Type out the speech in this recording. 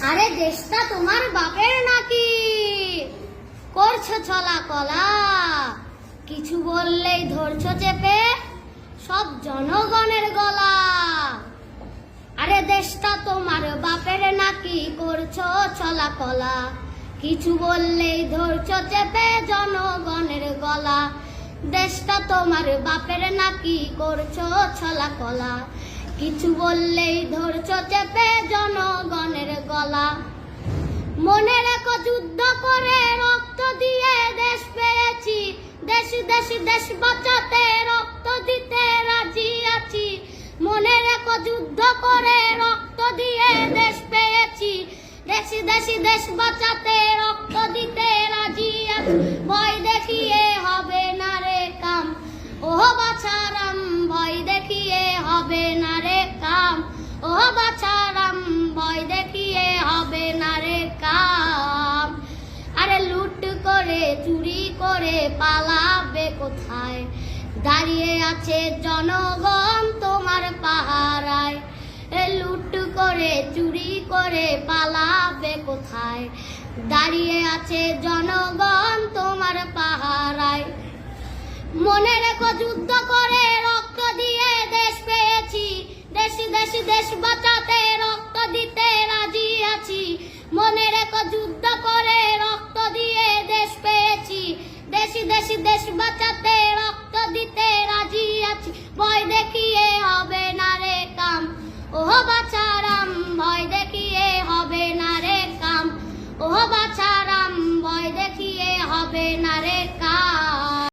আরে দেশটা তোমার বাপের নাকি, করছো ছলা কলা, কিছু বললেই ধরছো চেপে সব জনগণের গলা। আরে দেশটা তোমার বাপের নাকি, করছো ছলা কলা, কিছু বললেই ধরছো চেপে জনগণের গলা। দেশটা তোমার বাপের নাকি, করছো ছলা কলা, কিছু বললেই ধরছো চেপে জনগণের গলা। মনে রেখো যুদ্ধ করে রক্ত দিয়ে দেশ পেয়েছি, দেশ দেশ দেশ বাঁচাতে রক্ত দিতে রাজি আছি। মনে রেখো যুদ্ধ করে রক্ত দিয়ে দেশ পেয়েছি, দেশ দেশ দেশ বাঁচাতে রক্ত দিতে রাজি আছি। ভয় দেখিয়ে হবে না রে কাম, ও বাছারাম, ভয় দেখিয়ে হবে না রে কাম, ও বাছারাম, ভয় দেখিয়ে হবে না রে কাম। আরে লুট করে চুরি করে পালাবে কোথায়, দাঁড়িয়ে আছে জনগণ তোমার পাহারায়। লুট করে চুরি করে পালাবে কোথায়, দাঁড়িয়ে আছে জনগণ তোমার পাহারায়। মনে রেখো যুদ্ধ করে রক্ত দিয়ে দেশ পেয়েছি, দেশ দেশ দেশ বাঁচাতে রক্ত দিতে রাজি আছি। মনে রেখো যুদ্ধ করে রক্ত দিয়ে দেশ পেয়েছি, দেশ দেশ দেশ বাঁচাতে রক্ত দিতে রাজি আছি। ভয় দেখিয়ে হবে না রে কাম, ও বাছারাম, ভয় দেখিয়ে হবে না রে কাম, ও বাছা